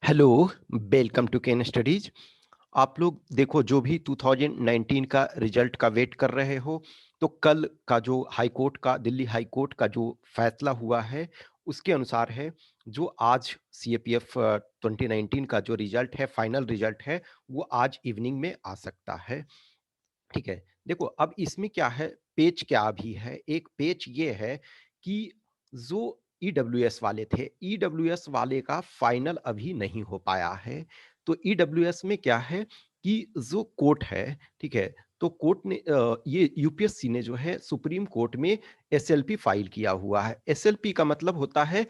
Hello, welcome to Ken studies. आप लोग देखो, जो भी 2019 का रिजल्ट का वेट कर रहे हो, तो कल का जो हाई कोर्ट का, दिल्ली हाई कोर्ट का जो फैसला हुआ है, उसके अनुसार है जो आज सीएपीएफ 2019 का जो रिजल्ट है, फाइनल रिजल्ट है, वो आज इवनिंग में आ सकता है। ठीक है। देखो, अब इसमें क्या है, पेच क्या भी है, एक पेच ये है कि जो ईडब्ल्यूएस वाले थे, ईडब्ल्यूएस वाले का फाइनल अभी नहीं हो पाया है। तो ईडब्ल्यूएस में क्या है कि जो कोर्ट है, ठीक है, तो कोर्ट ने ये यूपीएससी ने जो है सुप्रीम कोर्ट में एसएलपी फाइल किया हुआ है। एसएलपी का मतलब होता है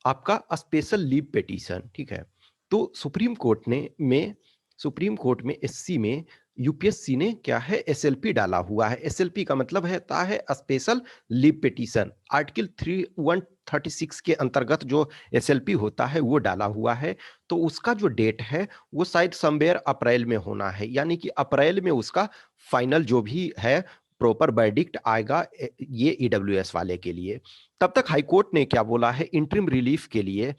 आपका स्पेशल लीव पिटीशन। ठीक है। तो सुप्रीम कोर्ट में एससी में यूपीएससी ने क्या है, एसएलपी डाला हुआ है। एसएलपी का मतलब है स्पेशल लीव पिटीशन। आर्टिकल 3136 के अंतर्गत जो एसएलपी होता है वो डाला हुआ है। तो उसका जो डेट है वो शायद समवेयर अप्रैल में होना है, यानी कि अप्रैल में उसका फाइनल जो भी है प्रॉपर वर्डिक्ट आएगा ये ईडब्ल्यूएस वाले के लिए। तब तक हाईकोर्ट ने क्या बोला है इंटरिम रिलीफ के लिए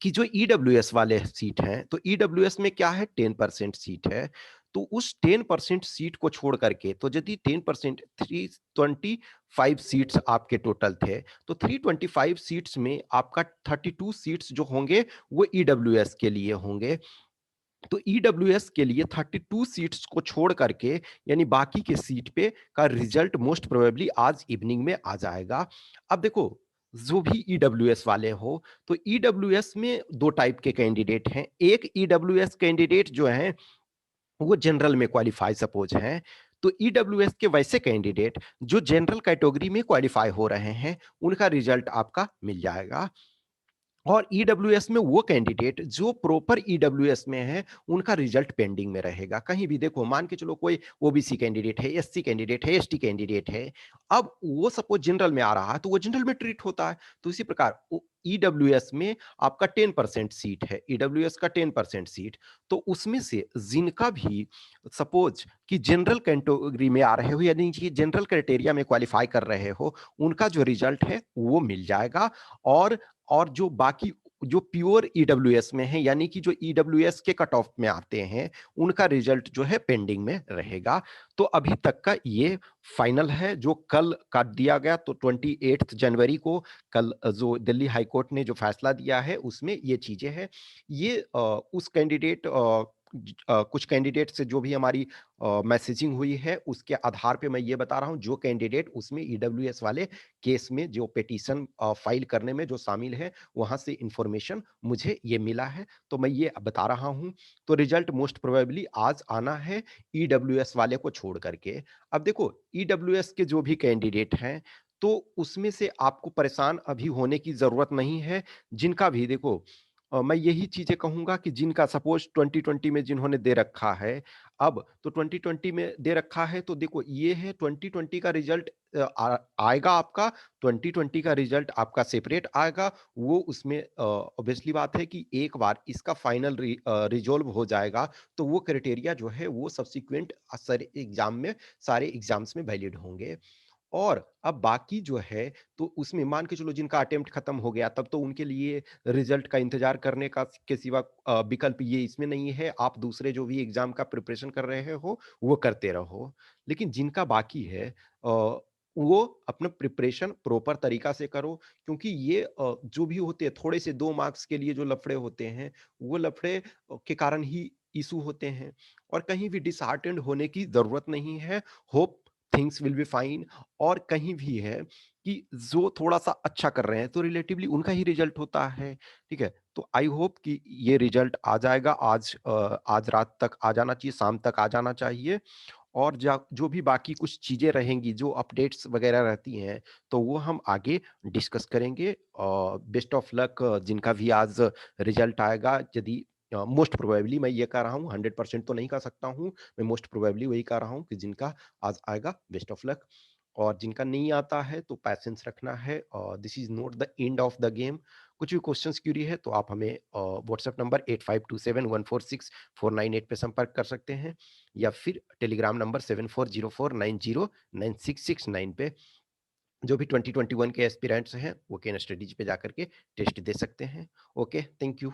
कि जो ईडब्ल्यूएस वाले सीट हैं, तो ईडब्ल्यूएस में क्या है, 10% सीट है। तो उस 10% सीट को छोड़ करके, तो यदि 10% 325 सीट्स आपके टोटल थे, तो 325 सीट्स में आपका 32 सीट्स जो होंगे वो ईडब्ल्यूएस के लिए होंगे। तो ईडब्ल्यूएस के लिए 32 सीट्स को छोड़ करके, यानी बाकी के सीट पे का रिजल्ट मोस्ट प्रोबेबली आज इवनिंग में आ जाएगा। अब देखो, जो भी ईडब्ल्यूएस वाले हो, तो ईडब्ल्यूएस में दो टाइप के कैंडिडेट हैं। एक ईडब्ल्यूएस कैंडिडेट जो है वो जनरल में क्वालिफाई सपोज हैं। तो ईडब्ल्यूएस के वैसे कैंडिडेट जो जनरल कैटेगरी में क्वालिफाई हो रहे हैं, उनका रिजल्ट आपका मिल जाएगा। और ईडब्ल्यूएस में वो कैंडिडेट जो प्रॉपर ईडब्ल्यूएस में है, उनका रिजल्ट पेंडिंग में रहेगा। कहीं भी देखो, मान के चलो कोई ओबीसी कैंडिडेट है, एससी कैंडिडेट है, एसटी कैंडिडेट है, अब वो सपोज जनरल में आ रहा है तो वो जनरल में ट्रीट होता है। तो इसी प्रकार ईडब्ल्यूएस में आपका 10% सीट है, ईडब्ल्यूएस का 10% सीट, तो उसमें से जिनका भी सपोज कि जनरल कैटेगरी में आ रहे हो, यानी कि जनरल क्राइटेरिया में क्वालिफाई कर रहे हो, उनका जो रिजल्ट है वो मिल जाएगा। और जो बाकी जो प्योर ईडब्ल्यूएस में है, यानी कि जो ईडब्ल्यूएस के कट ऑफ में आते हैं, उनका रिजल्ट जो है पेंडिंग में रहेगा। तो अभी तक का ये फाइनल है जो कल काट दिया गया। तो 28 जनवरी को कल जो दिल्ली हाई कोर्ट ने जो फैसला दिया है उसमें ये चीजें हैं। ये उस कैंडिडेट कुछ कैंडिडेट से जो भी हमारी मैसेजिंग हुई है उसके आधार पे मैं ये बता रहा हूं, जो कैंडिडेट उसमें ईडब्ल्यूएस वाले केस में जो पिटीशन फाइल करने में जो शामिल है, वहां से इंफॉर्मेशन मुझे ये मिला है, तो मैं ये बता रहा हूं। तो रिजल्ट मोस्ट प्रोबेबली आज आना है ईडब्ल्यूएस वाले को छोड़ करके। अब देखो, ईडब्ल्यूएस के जो भी कैंडिडेट हैं, तो उसमें से आपको परेशान अभी होने की जरूरत नहीं है। जिनका भी देखो, मैं यही चीजें कहूंगा कि जिनका सपोज 2020 में जिन्होंने दे रखा है, अब तो 2020 में दे रखा है, तो देखो ये है 2020 का रिजल्ट आएगा आपका। 2020 का रिजल्ट आपका सेपरेट आएगा। वो उसमें ऑब्वियसली बात है कि एक बार इसका फाइनल रिजोल्व हो जाएगा, तो वो क्राइटेरिया जो है वो सब्सिक्वेंट सारे एग्जाम्स में वैलिड होंगे। और अब बाकी जो है, तो उसमें मान के चलो जिनका अटेम्प्ट खत्म हो गया, तब तो उनके लिए रिजल्ट का इंतजार करने का के सिवा विकल्प ये इसमें नहीं है। आप दूसरे जो भी एग्जाम का प्रिपरेशन कर रहे हो वो करते रहो। लेकिन जिनका बाकी है वो अपना प्रिपरेशन प्रॉपर तरीका से करो, क्योंकि ये जो भी होते हैं थोड़े से 2 मार्क्स के लिए जो लफड़े होते हैं, वो लफड़े के कारण ही इशू होते हैं। और कहीं भी डिसहार्टेंड होने की जरूरत नहीं है। Hope things will be fine. और कहीं भी है कि जो थोड़ा सा अच्छा कर रहे हैं, तो रिलेटिवली उनका ही रिजल्ट होता है। ठीक है। तो आई होप कि ये रिजल्ट आ जाएगा आज, आज रात तक आ जाना चाहिए, शाम तक आ जाना चाहिए। और जो भी बाकी कुछ चीजें रहेंगी, जो अपडेट्स वगैरह रहती हैं, तो वो हम आगे डिस्कस करेंगे। बेस्ट ऑफ लक जिनका भी आज रिजल्ट आएगा। यदि मोस्ट प्रोबेबली मैं ये कह रहा हूँ, 100% तो नहीं कह सकता हूँ, मैं मोस्ट प्रोबेबली वही कह रहा हूँ कि जिनका आज आएगा, बेस्ट ऑफ लक। और जिनका नहीं आता है तो पैसेंस रखना है, और this is not the end of the game. कुछ भी क्वेश्चंस क्यूरी है तो आप हमें व्हाट्सएप नंबर 8527146498 पे संपर्क कर सकते हैं, या फिर टेलीग्राम नंबर 7404909669 पे। जो भी 2021 के एस्पिरेंट्स हैं वो केन स्टडीज पे जाकर के टेस्ट दे सकते हैं। Okay, thank you.